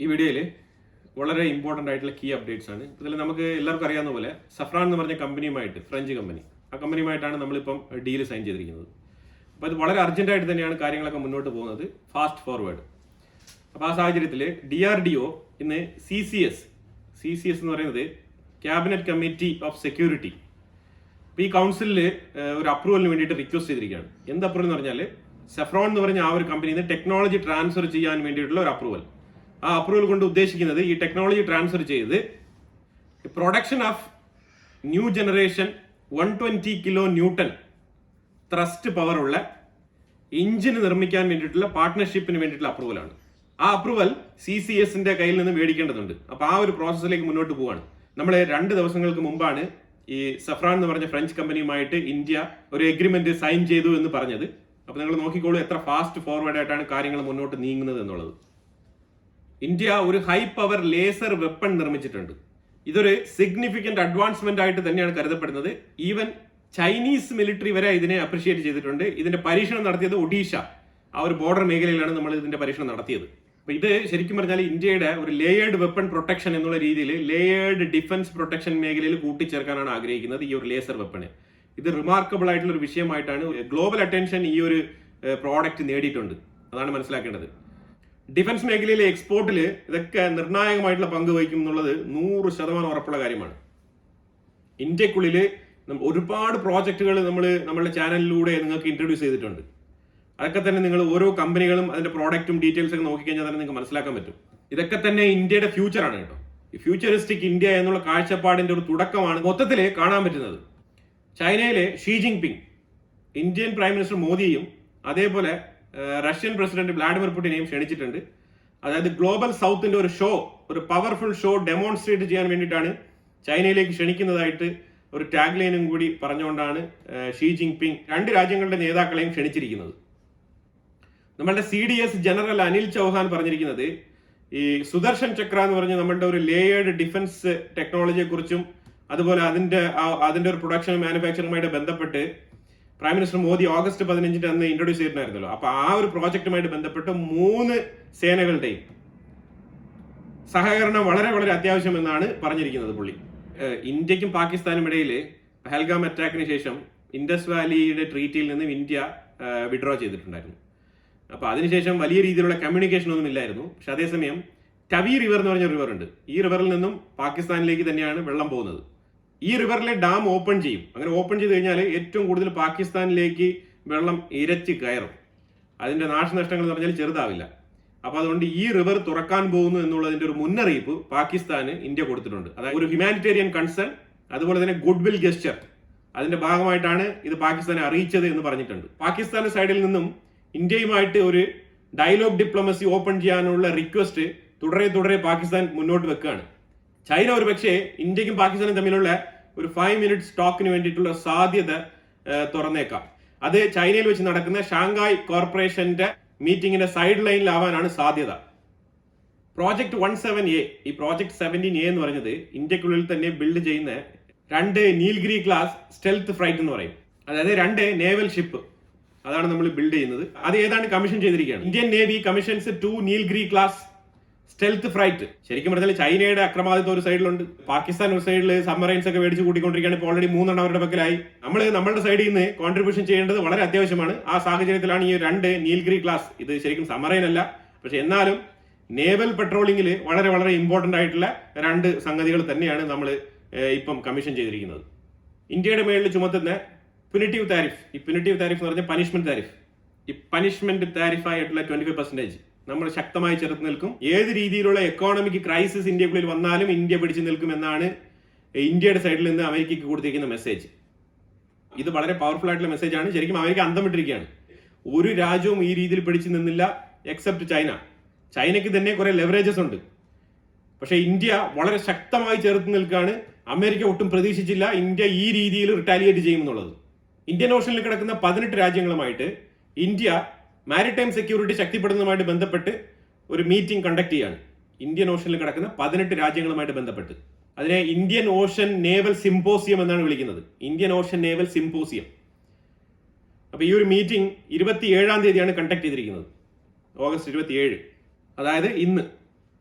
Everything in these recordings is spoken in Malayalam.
ഈ വീഡിയോയിൽ വളരെ ഇമ്പോർട്ടൻ്റ് ആയിട്ടുള്ള കീ അപ്ഡേറ്റ്സ് ആണ്. ഇതിൽ നമുക്ക് എല്ലാവർക്കും അറിയാവുന്ന പോലെ സഫ്രാൻ എന്ന് പറഞ്ഞ കമ്പനിയുമായിട്ട്, ഫ്രഞ്ച് കമ്പനി, ആ കമ്പനിയുമായിട്ടാണ് നമ്മളിപ്പം ഡീൽ സൈൻ ചെയ്തിരിക്കുന്നത്. അപ്പോൾ ഇത് വളരെ അർജന്റായിട്ട് തന്നെയാണ് കാര്യങ്ങളൊക്കെ മുന്നോട്ട് പോകുന്നത്, ഫാസ്റ്റ് ഫോർവേഡ്. അപ്പോൾ ആ സാഹചര്യത്തിൽ DRDO ഇന്ന് CCS എന്ന് പറയുന്നത് ക്യാബിനറ്റ് കമ്മിറ്റി ഓഫ് സെക്യൂരിറ്റി, ഇപ്പോൾ ഈ കൗൺസിലിൽ ഒരു അപ്രൂവലിന് വേണ്ടിയിട്ട് റിക്വസ്റ്റ് ചെയ്തിരിക്കുകയാണ്. എന്ത് അപ്രൂവൽ എന്ന് പറഞ്ഞാൽ സഫ്രോൺ എന്ന് പറഞ്ഞ ആ ഒരു കമ്പനിയിൽ നിന്ന് ടെക്നോളജി ട്രാൻസ്ഫർ ചെയ്യാൻ വേണ്ടിയിട്ടുള്ള ഒരു അപ്രൂവൽ. ആ അപ്രൂവൽ കൊണ്ട് ഉദ്ദേശിക്കുന്നത് ഈ ടെക്നോളജി ട്രാൻസ്ഫർ ചെയ്ത് production of new generation 120 kilo newton thrust പവറുള്ള എഞ്ചിന് നിർമ്മിക്കാൻ വേണ്ടിയിട്ടുള്ള പാർട്ട്ണർഷിപ്പിന് വേണ്ടിയിട്ടുള്ള അപ്രൂവലാണ്. ആ അപ്രൂവൽ CCSന്റെ കയ്യിൽ നിന്ന് മേടിക്കേണ്ടതുണ്ട്. അപ്പോൾ ആ ഒരു പ്രോസസ്സിലേക്ക് മുന്നോട്ട് പോവാണ്. നമ്മൾ 2 ദിവസങ്ങൾക്ക് മുമ്പാണ് ഈ സഫ്രാൻ എന്ന് പറഞ്ഞ ഫ്രഞ്ച് കമ്പനിയുമായിട്ട് ഇന്ത്യ ഒരു എഗ്രിമെന്റ് സൈൻ ചെയ്തു എന്ന് പറഞ്ഞത്. അപ്പോൾ നിങ്ങൾ നോക്കിക്കോളൂ എത്ര ഫാസ്റ്റ് ഫോർവേഡ് ആയിട്ടാണ് കാര്യങ്ങൾ മുന്നോട്ട് നീങ്ങുന്നത് എന്നുള്ളത്. ഇന്ത്യ ഒരു ഹൈ പവർ ലേസർ വെപ്പൺ നിർമ്മിച്ചിട്ടുണ്ട്. ഇതൊരു സിഗ്നിഫിക്കന്റ് അഡ്വാൻസ്മെന്റ് ആയിട്ട് തന്നെയാണ് കരുതപ്പെടുന്നത്. ഈവൻ ചൈനീസ് മിലിറ്ററി വരെ ഇതിനെ അപ്രിഷിയേറ്റ് ചെയ്തിട്ടുണ്ട്. ഇതിന്റെ പരീക്ഷണം നടത്തിയത് ഒഡീഷ, ആ ഒരു ബോർഡർ മേഖലയിലാണ് നമ്മൾ ഇതിന്റെ പരീക്ഷണം നടത്തിയത്. അപ്പൊ ഇത് ശരിക്കും പറഞ്ഞാൽ ഇന്ത്യയുടെ ഒരു ലേയേർഡ് വെപ്പൺ പ്രൊട്ടക്ഷൻ എന്നുള്ള രീതിയിൽ ലേയേർഡ് ഡിഫൻസ് പ്രൊട്ടക്ഷൻ മേഖലയിൽ കൂട്ടിച്ചേർക്കാനാണ് ആഗ്രഹിക്കുന്നത് ഈ ഒരു ലേസർ വെപ്പണ്. ഇത് റിമാർക്കബിൾ ആയിട്ടുള്ള ഒരു വിഷയമായിട്ടാണ് ഗ്ലോബൽ അറ്റൻഷൻ ഈ ഒരു പ്രോഡക്റ്റ് നേടിയിട്ടുണ്ട്. അതാണ് മനസ്സിലാക്കേണ്ടത്. ഡിഫൻസ് മേഖലയിലെ എക്സ്പോർട്ടിൽ ഇതൊക്കെ നിർണായകമായിട്ടുള്ള പങ്ക് വഹിക്കും എന്നുള്ളത് 100% ഉറപ്പുള്ള കാര്യമാണ്. ഇന്ത്യക്കുള്ളിൽ ഒരുപാട് പ്രോജക്റ്റുകൾ നമ്മളുടെ ചാനലിലൂടെ നിങ്ങൾക്ക് ഇൻട്രൊഡ്യൂസ് ചെയ്തിട്ടുണ്ട്. അതൊക്കെ തന്നെ നിങ്ങൾ ഓരോ കമ്പനികളും അതിന്റെ പ്രോഡക്റ്റും ഡീറ്റെയിൽസ് ഒക്കെ നോക്കിക്കഴിഞ്ഞാൽ തന്നെ നിങ്ങൾക്ക് മനസ്സിലാക്കാൻ പറ്റും. ഇതൊക്കെ തന്നെ ഇന്ത്യയുടെ ഫ്യൂച്ചറാണ് കേട്ടോ. ഈ ഫ്യൂച്ചറിസ്റ്റിക് ഇന്ത്യ എന്നുള്ള കാഴ്ചപ്പാടിന്റെ ഒരു തുടക്കമാണ് മൊത്തത്തിൽ കാണാൻ പറ്റുന്നത്. ചൈനയിലെ Xi Jinping Indian prime minister മോദിയും അതേപോലെ റഷ്യൻ പ്രസിഡന്റ് വ്ളാഡിമിർ പുടിനെയും ക്ഷണിച്ചിട്ടുണ്ട്. അതായത് ഗ്ലോബൽ സൗത്തിന്റെ ഒരു പവർഫുൾ ഷോ ഡെമോൺസ്ട്രേറ്റ് ചെയ്യാൻ വേണ്ടിയിട്ടാണ് ചൈനയിലേക്ക് ക്ഷണിക്കുന്നതായിട്ട് ഒരു ടാഗ് ലൈനും കൂടി പറഞ്ഞുകൊണ്ടാണ് ഷീ ജിൻപിങ് 2 രാജ്യങ്ങളുടെ നേതാക്കളെയും ക്ഷണിച്ചിരിക്കുന്നത്. നമ്മളുടെ CDS ജനറൽ അനിൽ ചൗഹാൻ പറഞ്ഞിരിക്കുന്നത് ഈ സുദർശൻ ചക്ര എന്ന് പറഞ്ഞ നമ്മളുടെ ഒരു ലേയേർഡ് ഡിഫൻസ് ടെക്നോളജിയെ കുറിച്ചും അതുപോലെ അതിന്റെ ഒരു പ്രൊഡക്ഷൻ മാനുഫാക്ചറിങ്ങുമായിട്ട് ബന്ധപ്പെട്ട് പ്രൈം മിനിസ്റ്റർ മോദി ഓഗസ്റ്റ് 15 അന്ന് ഇൻട്രൊഡ്യൂസ് ചെയ്തിട്ടുണ്ടായിരുന്നല്ലോ. അപ്പൊ ആ ഒരു പ്രോജക്റ്റുമായിട്ട് ബന്ധപ്പെട്ട് 3 സേനകളുടെയും സഹകരണം വളരെ വളരെ അത്യാവശ്യം എന്നാണ് പറഞ്ഞിരിക്കുന്നത് പുള്ളി. ഇന്ത്യക്കും പാകിസ്ഥാനും ഇടയിൽ പഹൽഗാം അറ്റാക്കിന് ശേഷം ഇൻഡസ് വാലിയുടെ ട്രീറ്റിയിൽ നിന്നും ഇന്ത്യ വിഡ്രോ ചെയ്തിട്ടുണ്ടായിരുന്നു. അപ്പൊ അതിനുശേഷം വലിയ രീതിയിലുള്ള കമ്മ്യൂണിക്കേഷൻ ഒന്നും ഇല്ലായിരുന്നു. പക്ഷെ അതേസമയം ടവി റിവർ എന്ന് പറഞ്ഞ റിവർ ഉണ്ട്. ഈ റിവറിൽ നിന്നും പാകിസ്ഥാനിലേക്ക് തന്നെയാണ് വെള്ളം പോകുന്നത്. ഈ റിവറിലെ ഡാം ഓപ്പൺ ചെയ്യും. അങ്ങനെ ഓപ്പൺ ചെയ്ത് കഴിഞ്ഞാൽ ഏറ്റവും കൂടുതൽ പാകിസ്ഥാനിലേക്ക് വെള്ളം ഇരച്ച് കയറും. അതിന്റെ നാശനഷ്ടങ്ങൾ എന്ന് പറഞ്ഞാൽ ചെറുതാവില്ല. അപ്പൊ അതുകൊണ്ട് ഈ റിവർ തുറക്കാൻ പോകുന്നു എന്നുള്ളതിന്റെ ഒരു മുന്നറിയിപ്പ് പാകിസ്ഥാന് ഇന്ത്യ കൊടുത്തിട്ടുണ്ട്. അതായത് ഒരു ഹ്യൂമാനിറ്റേറിയൻ കൺസേൺ, അതുപോലെ തന്നെ ഗുഡ് വിൽ ഗെസ്റ്റർ, അതിന്റെ ഭാഗമായിട്ടാണ് ഇത് പാകിസ്ഥാനെ അറിയിച്ചത് എന്ന് പറഞ്ഞിട്ടുണ്ട്. പാകിസ്ഥാൻ സൈഡിൽ നിന്നും ഇന്ത്യയുമായിട്ട് ഒരു ഡയലോഗ് ഡിപ്ലോമസി ഓപ്പൺ ചെയ്യാനുള്ള റിക്വസ്റ്റ് തുടരെ പാകിസ്ഥാൻ മുന്നോട്ട് വെക്കുകയാണ്. ചൈന ഒരു പക്ഷേ ഇന്ത്യക്കും പാകിസ്ഥാനും തമ്മിലുള്ള ഒരു 5 മിനിറ്റ് ടോക്കിന് വേണ്ടിയിട്ടുള്ള സാധ്യത തുറന്നേക്കാം. അത് ചൈനയിൽ വെച്ച് നടക്കുന്ന ഷാങ്ഹായ് കോർപ്പറേഷന്റെ മീറ്റിംഗിന്റെ സൈഡ് ലൈനിലാവാനാണ് സാധ്യത. പ്രോജക്ട് 17A, ഈ പ്രോജക്ട് 17A എന്ന് പറഞ്ഞത് ഇന്ത്യക്കുള്ളിൽ തന്നെ ബിൽഡ് ചെയ്യുന്ന 2 നീൽഗിരി ക്ലാസ് സ്റ്റെൽത്ത് ഫ്രൈറ്റ് എന്ന് പറയും. അതായത് 2 നേവൽ ഷിപ്പ്, അതാണ് നമ്മൾ ബിൽഡ് ചെയ്യുന്നത്. അത് ഏതാണ്ട് കമ്മീഷൻ ചെയ്തിരിക്കുകയാണ്. Indian navy commissions 2 Nilgiri class stealth freight. ശരിക്കും പറഞ്ഞാൽ ചൈനയുടെ അക്രമാദിത്വം ഒരു സൈഡിലുണ്ട്, പാകിസ്ഥാൻ ഒരു സൈഡിൽ സബ്മറൈൻസ് ഒക്കെ മേടിച്ച് കൂട്ടിക്കൊണ്ടിരിക്കുകയാണ്. ഇപ്പോൾ ഓൾറെഡി 3 അവരുടെ പക്കലായി. നമ്മളുടെ സൈഡിൽ നിന്ന് കോൺട്രിബ്യൂഷൻ ചെയ്യേണ്ടത് വളരെ അത്യാവശ്യമാണ്. ആ സാഹചര്യത്തിലാണ് ഈ 2 നീൽഗിരി ക്ലാസ്, ഇത് ശരിക്കും സബ്മറൈൻ അല്ല, പക്ഷെ എന്നാലും നേവൽ പെട്രോളിംഗിൽ വളരെ വളരെ ഇമ്പോർട്ടന്റ് ആയിട്ടുള്ള 2 സംഗതികൾ തന്നെയാണ് നമ്മൾ ഇപ്പം കമ്മീഷൻ ചെയ്തിരിക്കുന്നത്. ഇന്ത്യയുടെ മേളിൽ ചുമത്തുന്ന പ്യുനിറ്റീവ് താരിഫ്, ഈ പ്യുനിറ്റീവ് താരിഫ് എന്ന് പറഞ്ഞാൽ പനിഷ്മെന്റ് താരിഫ്, ഈ പനിഷ്മെന്റ് താരിഫ് ആയിട്ടുള്ള 25% നമ്മൾ ശക്തമായി ചെറുത്ത് നിൽക്കും. ഏത് രീതിയിലുള്ള എക്കോണമിക് ക്രൈസിസ് ഇന്ത്യക്കുള്ളിൽ വന്നാലും ഇന്ത്യ പിടിച്ചു നിൽക്കും എന്നാണ് ഇന്ത്യയുടെ സൈഡിൽ നിന്ന് അമേരിക്കയ്ക്ക് കൊടുത്തിരിക്കുന്ന മെസ്സേജ്. ഇത് വളരെ പവർഫുൾ ആയിട്ടുള്ള മെസ്സേജ് ആണ്. ശരിക്കും അമേരിക്ക അന്തം വിട്ടിരിക്കുകയാണ്. ഒരു രാജ്യവും ഈ രീതിയിൽ പിടിച്ചു നിന്നില്ല എക്സെപ്റ്റ് ചൈന. ചൈനയ്ക്ക് തന്നെ കുറെ ലെവറേജസ് ഉണ്ട്. പക്ഷെ ഇന്ത്യ വളരെ ശക്തമായി ചെറുത്ത് നിൽക്കുകയാണ്. അമേരിക്ക ഒട്ടും പ്രതീക്ഷിച്ചില്ല ഇന്ത്യ ഈ രീതിയിൽ റിട്ടാലിയേറ്റ് ചെയ്യുമെന്നുള്ളത്. ഇന്ത്യൻ ഓഷനിൽ കിടക്കുന്ന 18 രാജ്യങ്ങളുമായിട്ട് ഇന്ത്യ മാരിടൈം സെക്യൂരിറ്റി ശക്തിപ്പെടുന്നതുമായിട്ട് ബന്ധപ്പെട്ട് ഒരു മീറ്റിംഗ് കണ്ടക്ട് ചെയ്യാണ്. ഇന്ത്യൻ ഓഷനിൽ കിടക്കുന്ന 18 രാജ്യങ്ങളുമായിട്ട് ബന്ധപ്പെട്ട് അതിനെ ഇന്ത്യൻ ഓഷൻ നേവൽ സിംപോസിയം എന്നാണ് വിളിക്കുന്നത്. Indian Ocean naval symposium. അപ്പൊ ഈ ഒരു മീറ്റിംഗ് 27-ാം തീയതിയാണ് കണ്ടക്ട് ചെയ്തിരിക്കുന്നത്, ഓഗസ്റ്റ് 27. അതായത് ഇന്ന്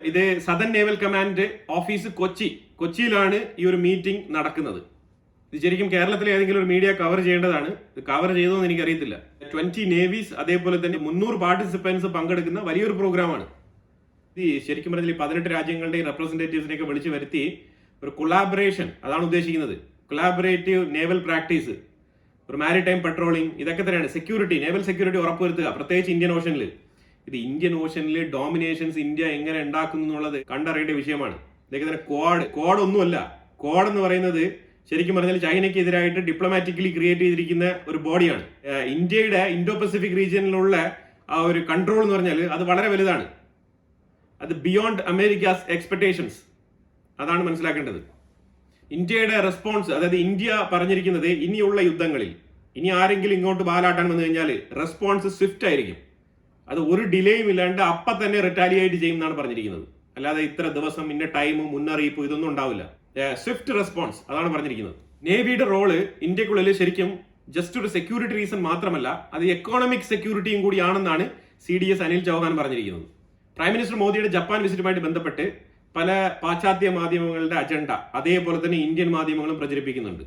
ഇത് സദൻ നേവൽ കമാൻഡ് ഓഫീസ് കൊച്ചിയിലാണ് ഈ ഒരു മീറ്റിംഗ് നടക്കുന്നത്. ഇത് ശരിക്കും കേരളത്തിലെ ഏതെങ്കിലും ഒരു മീഡിയ കവർ ചെയ്യേണ്ടതാണ്. ഇത് കവർ ചെയ്തോ എന്ന് എനിക്കറിയത്തില്ല. 20 നേവീസ് അതേപോലെ തന്നെ 300 പാർട്ടിസിപ്പൻസ് പങ്കെടുക്കുന്ന വലിയൊരു പ്രോഗ്രാമാണ്. ഈ ശരിക്കും പറഞ്ഞാൽ 18 രാജ്യങ്ങളുടെയും റെപ്രസെന്റേറ്റീവ്സിനെയൊക്കെ വിളിച്ചു വരുത്തി ഒരു കൊളാബറേഷൻ, അതാണ് ഉദ്ദേശിക്കുന്നത്. കൊളാബറേറ്റീവ് നേവൽ പ്രാക്ടീസ്, ഒരു മാരിടൈം പട്രോളിംഗ്, ഇതൊക്കെ തന്നെയാണ്. സെക്യൂരിറ്റി, നേവൽ സെക്യൂരിറ്റി ഉറപ്പുവരുത്തുക, പ്രത്യേകിച്ച് ഇന്ത്യൻ ഓഷനിൽ. ഇത് ഇന്ത്യൻ ഓഷനിൽ ഡോമിനേഷൻസ് ഇന്ത്യ എങ്ങനെ ഉണ്ടാക്കുന്നു എന്നുള്ളത് കണ്ടറിയേണ്ട വിഷയമാണ്. ഇതൊക്കെ തന്നെ ക്വാഡ് ഒന്നുമല്ല. ക്വാഡ് എന്ന് പറയുന്നത് ശരിക്കും പറഞ്ഞാൽ ചൈനയ്ക്ക് എതിരായിട്ട് ഡിപ്ലോമാറ്റിക്കലി ക്രിയേറ്റ് ചെയ്തിരിക്കുന്ന ഒരു ബോഡിയാണ്. ഇന്ത്യയുടെ ഇൻഡോ പസഫിക് റീജിയനിലുള്ള ആ ഒരു കൺട്രോൾ എന്ന് പറഞ്ഞാൽ അത് വളരെ വലുതാണ്. അത് ബിയോണ്ട് അമേരിക്കാസ് എക്സ്പെക്ടേഷൻസ്. അതാണ് മനസ്സിലാക്കേണ്ടത്. ഇന്ത്യയുടെ റെസ്പോൺസ്, അതായത് ഇന്ത്യ പറഞ്ഞിരിക്കുന്നത് ഇനിയുള്ള യുദ്ധങ്ങളിൽ ഇനി ആരെങ്കിലും ഇങ്ങോട്ട് ബാലാട്ടാൻ വന്നു കഴിഞ്ഞാൽ റെസ്പോൺസ് സ്വിഫ്റ്റ് ആയിരിക്കും. അത് ഒരു ഡിലേയും ഇല്ലാണ്ട് അപ്പം തന്നെ റിറ്റാലിയേറ്റ് ചെയ്യും എന്നാണ് പറഞ്ഞിരിക്കുന്നത്. അല്ലാതെ ഇത്ര ദിവസം ഇന്ന ടൈമും മുന്നറിയിപ്പും ഇതൊന്നും ഉണ്ടാവില്ല. സ്വിഫ്റ്റ് റെസ്പോൺസ്, അതാണ് പറഞ്ഞിരിക്കുന്നത്. നേവിയുടെ റോള് ഇന്ത്യക്കുള്ളിൽ ശരിക്കും ജസ്റ്റ് ഒരു സെക്യൂരിറ്റി റീസൺ മാത്രമല്ല, അത് എക്കോണമിക് സെക്യൂരിറ്റിയും കൂടിയാണെന്നാണ് CDS അനിൽ ചൗഹാൻ പറഞ്ഞിരിക്കുന്നത്. പ്രൈം മിനിസ്റ്റർ മോദിയുടെ ജപ്പാൻ വിസിറ്റുമായിട്ട് ബന്ധപ്പെട്ട് പല പാശ്ചാത്യ മാധ്യമങ്ങളുടെ അജണ്ട അതേപോലെ തന്നെ ഇന്ത്യൻ മാധ്യമങ്ങളും പ്രചരിപ്പിക്കുന്നുണ്ട്.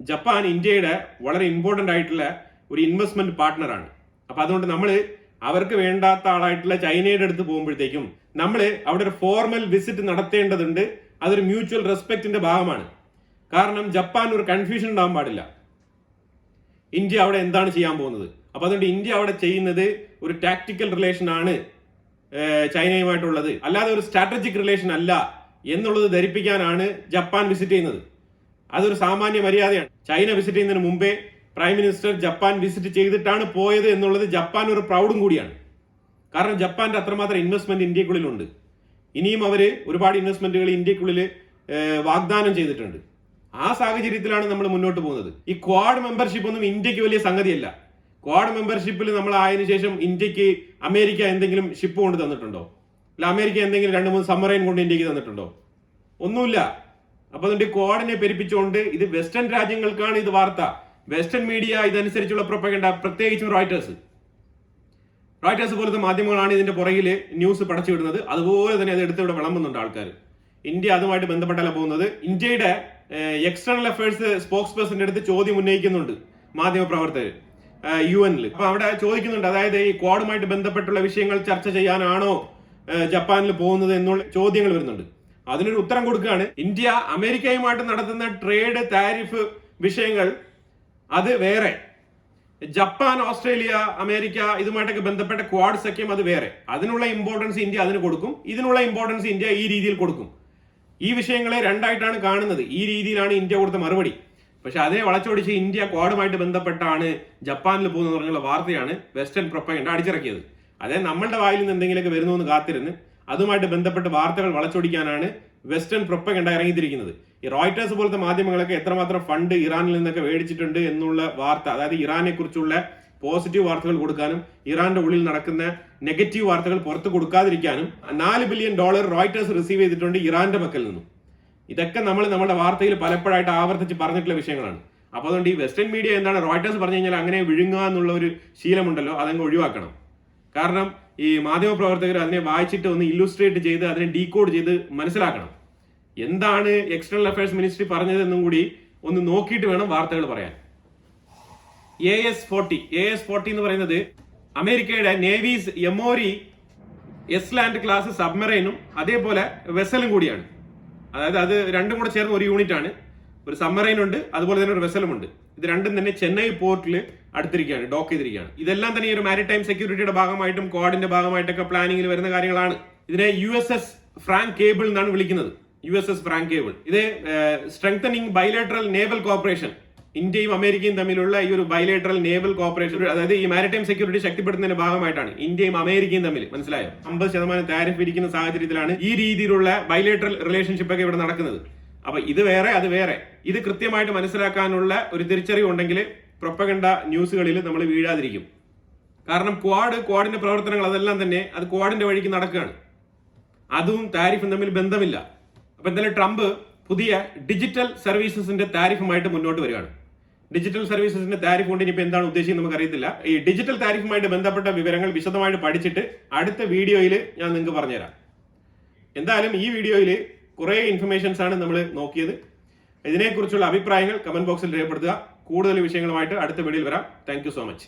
ജപ്പാൻ ഇന്ത്യയുടെ വളരെ ഇമ്പോർട്ടന്റ് ആയിട്ടുള്ള ഒരു ഇൻവെസ്റ്റ്മെന്റ് പാർട്ട്ണറാണ്. അപ്പൊ അതുകൊണ്ട് നമ്മൾ അവർക്ക് വേണ്ടാത്ത ആളായിട്ടുള്ള ചൈനയുടെ അടുത്ത് പോകുമ്പോഴത്തേക്കും നമ്മൾ അവിടെ ഒരു ഫോർമൽ വിസിറ്റ് നടത്തേണ്ടതുണ്ട്. അതൊരു മ്യൂച്വൽ റെസ്പെക്റ്റിന്റെ ഭാഗമാണ്. കാരണം ജപ്പാൻ ഒരു കൺഫ്യൂഷൻ ഉണ്ടാകാൻ പാടില്ല. ഇന്ത്യ അവിടെ എന്താണ് ചെയ്യാൻ പോകുന്നത്. അപ്പൊ അതുകൊണ്ട് ഇന്ത്യ അവിടെ ചെയ്യുന്നത് ഒരു ടാക്ടിക്കൽ റിലേഷൻ ആണ് ചൈനയുമായിട്ടുള്ളത്, അല്ലാതെ ഒരു സ്ട്രാറ്റജിക് റിലേഷൻ അല്ല എന്നുള്ളത് ധരിപ്പിക്കാനാണ് ജപ്പാൻ വിസിറ്റ് ചെയ്യുന്നത്. അതൊരു സാമാന്യ മര്യാദയാണ്. ചൈന വിസിറ്റ് ചെയ്യുന്നതിന് മുമ്പേ പ്രൈം മിനിസ്റ്റർ ജപ്പാൻ വിസിറ്റ് ചെയ്തിട്ടാണ് പോയത് എന്നുള്ളത് ജപ്പാൻ ഒരു പ്രൗഡും കൂടിയാണ്. കാരണം ജപ്പാന്റെ അത്രമാത്രം ഇൻവെസ്റ്റ്മെന്റ് ഇന്ത്യക്കുള്ളിലുണ്ട്. ഇനിയും അവര് ഒരുപാട് ഇൻവെസ്റ്റ്മെന്റുകൾ ഇന്ത്യക്കുള്ളിൽ വാഗ്ദാനം ചെയ്തിട്ടുണ്ട്. ആ സാഹചര്യത്തിലാണ് നമ്മൾ മുന്നോട്ട് പോകുന്നത്. ഈ ക്വാഡ് മെമ്പർഷിപ്പ് ഒന്നും ഇന്ത്യക്ക് വലിയ സംഗതിയല്ല. ക്വാഡ് മെമ്പർഷിപ്പിൽ നമ്മൾ ആയതിനു ശേഷം ഇന്ത്യക്ക് അമേരിക്ക എന്തെങ്കിലും ഷിപ്പ് കൊണ്ട് തന്നിട്ടുണ്ടോ? അല്ല അമേരിക്ക എന്തെങ്കിലും 2-3 സബ്മറൈൻ കൊണ്ട് ഇന്ത്യക്ക് തന്നിട്ടുണ്ടോ? ഒന്നുമില്ല. അപ്പൊ അതുകൊണ്ട് ക്വാഡിനെ പെരുപ്പിച്ചുകൊണ്ട് ഇത് വെസ്റ്റേൺ രാജ്യങ്ങൾക്കാണ് ഇത് വാർത്ത. വെസ്റ്റേൺ മീഡിയ ഇതനുസരിച്ചുള്ള പ്രൊപ്പഗൻഡ, പ്രത്യേകിച്ചും റോയിട്ടേഴ്സ് പോലത്തെ മാധ്യമങ്ങളാണ് ഇതിന്റെ പുറകിൽ ന്യൂസ് പടച്ചുവിടുന്നത്. അതുപോലെ തന്നെ അത് എടുത്ത് ഇവിടെ വിളമ്പുന്നുണ്ട് ആൾക്കാർ. ഇന്ത്യ അതുമായിട്ട് ബന്ധപ്പെട്ടല്ല പോകുന്നത്. ഇന്ത്യയുടെ എക്സ്റ്റേണൽ അഫയേഴ്സ് സ്പോക്സ് പേഴ്സന്റെ അടുത്ത് ചോദ്യം ഉന്നയിക്കുന്നുണ്ട് മാധ്യമപ്രവർത്തകർ UN-ൽ. അപ്പൊ അവിടെ ചോദിക്കുന്നുണ്ട്, അതായത് ഈ ക്വാഡുമായിട്ട് ബന്ധപ്പെട്ടുള്ള വിഷയങ്ങൾ ചർച്ച ചെയ്യാനാണോ ജപ്പാനിൽ പോകുന്നത് എന്നുള്ള ചോദ്യങ്ങൾ വരുന്നുണ്ട്. അതിനൊരു ഉത്തരം കൊടുക്കുകയാണ്. ഇന്ത്യ അമേരിക്കയുമായിട്ട് നടത്തുന്ന ട്രേഡ് താരിഫ് വിഷയങ്ങൾ അത് വേറെ, ജപ്പാൻ, ഓസ്ട്രേലിയ, അമേരിക്ക ഇതുമായിട്ടൊക്കെ ബന്ധപ്പെട്ട ക്വാഡ് സഖ്യം അത് വേറെ. അതിനുള്ള ഇമ്പോർട്ടൻസ് ഇന്ത്യ അതിന് കൊടുക്കും, ഇതിനുള്ള ഇമ്പോർട്ടൻസ് ഇന്ത്യ ഈ രീതിയിൽ കൊടുക്കും. ഈ വിഷയങ്ങളെ രണ്ടായിട്ടാണ് കാണുന്നത്. ഈ രീതിയിലാണ് ഇന്ത്യ കൊടുത്ത മറുപടി. പക്ഷെ അതിനെ വളച്ചൊടിച്ച് ഇന്ത്യ ക്വാഡുമായിട്ട് ബന്ധപ്പെട്ടാണ് ജപ്പാനിൽ പോകുന്നത് പറഞ്ഞുള്ള വാർത്തയാണ് വെസ്റ്റേൺ പ്രൊപ്പഗൻഡ അടിച്ചിറക്കിയത്. അതായത് നമ്മളുടെ വായിൽ നിന്ന് എന്തെങ്കിലുമൊക്കെ വരുന്നു എന്ന് കാത്തിരുന്ന് അതുമായിട്ട് ബന്ധപ്പെട്ട് വാർത്തകൾ വളച്ചൊടിക്കാനാണ് വെസ്റ്റേൺ പ്രൊപ്പഗൻഡ ഇറങ്ങിത്തിരിക്കുന്നത്. ഈ റോയിട്ടേഴ്സ് പോലത്തെ മാധ്യമങ്ങളൊക്കെ എത്രമാത്രം ഫണ്ട് ഇറാനിൽ നിന്നൊക്കെ മേടിച്ചിട്ടുണ്ട് എന്നുള്ള വാർത്ത, അതായത് ഇറാനെ കുറിച്ചുള്ള പോസിറ്റീവ് വാർത്തകൾ കൊടുക്കാനും ഇറാന്റെ ഉള്ളിൽ നടക്കുന്ന നെഗറ്റീവ് വാർത്തകൾ പുറത്തു കൊടുക്കാതിരിക്കാനും $4 ബില്യൺ റോയിട്ടേഴ്സ് റിസീവ് ചെയ്തിട്ടുണ്ട് ഇറാന്റെ പക്കൽ നിന്നും. ഇതൊക്കെ നമ്മൾ നമ്മുടെ വാർത്തയിൽ പലപ്പോഴായിട്ട് ആവർത്തിച്ച് പറഞ്ഞിട്ടുള്ള വിഷയങ്ങളാണ്. അപ്പൊ അതുകൊണ്ട് ഈ വെസ്റ്റേൺ മീഡിയ എന്താണ് റോയിട്ടേഴ്സ് പറഞ്ഞു കഴിഞ്ഞാൽ അങ്ങനെ വിഴുങ്ങുക എന്നുള്ള ഒരു ശീലമുണ്ടല്ലോ, അതങ്ങ് ഒഴിവാക്കണം. കാരണം ഈ മാധ്യമപ്രവർത്തകർ അതിനെ വായിച്ചിട്ട് ഒന്ന് ഇല്ലുസ്ട്രേറ്റ് ചെയ്ത് അതിനെ ഡീകോഡ് ചെയ്ത് മനസ്സിലാക്കണം. എന്താണ് എക്സ്റ്റേണൽ അഫയേഴ്സ് മിനിസ്ട്രി പറഞ്ഞതെന്നും കൂടി ഒന്ന് നോക്കിയിട്ട് വേണം വാർത്തകൾ പറയാൻ. AS-40 എന്ന് പറയുന്നത് അമേരിക്കയുടെ നേവീസ് എമോരി എസ്ലാൻഡ് ക്ലാസ് സബ്മറൈനും അതേപോലെ വെസലും കൂടിയാണ്. അതായത് അത് രണ്ടും കൂടെ ചേർന്ന് ഒരു യൂണിറ്റ് ആണ്. ഒരു സബ്മറൈൻ ഉണ്ട്, അതുപോലെ തന്നെ ഒരു വെസലും ഉണ്ട്. ഇത് രണ്ടും തന്നെ ചെന്നൈ പോർട്ടിൽ അടുത്തിരിക്കുകയാണ്, ഡോക്ക് ചെയ്തിരിക്കുകയാണ്. ഇതെല്ലാം തന്നെ ഈ ഒരു മാരിടൈം സെക്യൂരിറ്റിയുടെ ഭാഗമായിട്ടും ക്വാഡിന്റെ ഭാഗമായിട്ടൊക്കെ പ്ലാനിങ്ങിൽ വരുന്ന കാര്യങ്ങളാണ്. ഇതിനെ USS ഫ്രാങ്ക് കേബിൾ എന്നാണ് വിളിക്കുന്നത്. USS Frank cable. ഇത് സ്ട്രെങ്തനിങ് ബൈലേറ്ററൽ നേവൽ കോർപ്പറേഷൻ, ഇന്ത്യയും അമേരിക്കയും തമ്മിലുള്ള ഈ ഒരു ബൈലേറ്ററൽ നേവൽ കോർപ്പറേഷൻ, അതായത് ഈ മാരിടൈം സെക്യൂരിറ്റി ശക്തിപ്പെടുത്തുന്നതിന്റെ ഭാഗമായിട്ടാണ് ഇന്ത്യയും അമേരിക്കയും തമ്മിൽ. മനസ്സിലായോ? 50% താരിഫ് ഇരിക്കുന്ന സാഹചര്യത്തിലാണ് ഈ രീതിയിലുള്ള ബൈലേറ്ററൽ റിലേഷൻഷിപ്പ് ഒക്കെ ഇവിടെ നടക്കുന്നത്. അപ്പൊ ഇത് വേറെ അത് വേറെ. ഇത് കൃത്യമായിട്ട് മനസ്സിലാക്കാനുള്ള ഒരു തിരിച്ചറിവ് ഉണ്ടെങ്കിൽ പ്രൊപ്പഗൻഡ ന്യൂസുകളിൽ നമ്മൾ വീഴാതിരിക്കും. കാരണം ക്വാഡിന്റെ പ്രവർത്തനങ്ങൾ അതെല്ലാം തന്നെ അത് ക്വാഡിന്റെ വഴിക്ക് നടക്കുകയാണ്. അതും താരിഫും തമ്മിൽ ബന്ധമില്ല. അപ്പൊ എന്തായാലും ട്രംപ് പുതിയ ഡിജിറ്റൽ സർവീസസിന്റെ താരിഫുമായിട്ട് മുന്നോട്ട് വരികയാണ്. ഡിജിറ്റൽ സർവീസസിന്റെ താരിഫ് കൊണ്ട് ഇനിയിപ്പോൾ എന്താണ് ഉദ്ദേശിക്കുന്നത് നമുക്കറിയത്തില്ല. ഈ ഡിജിറ്റൽ താരിഫുമായിട്ട് ബന്ധപ്പെട്ട വിവരങ്ങൾ വിശദമായിട്ട് പഠിച്ചിട്ട് അടുത്ത വീഡിയോയിൽ ഞാൻ നിങ്ങൾക്ക് പറഞ്ഞുതരാം. എന്തായാലും ഈ വീഡിയോയിൽ കുറേ ഇൻഫർമേഷൻസ് ആണ് നമ്മൾ നോക്കിയത്. ഇതിനെക്കുറിച്ചുള്ള അഭിപ്രായങ്ങൾ കമന്റ് ബോക്സിൽ രേഖപ്പെടുത്തുക. കൂടുതൽ വിഷയങ്ങളുമായിട്ട് അടുത്ത വീഡിയോയിൽ വരാം. Thank you so much.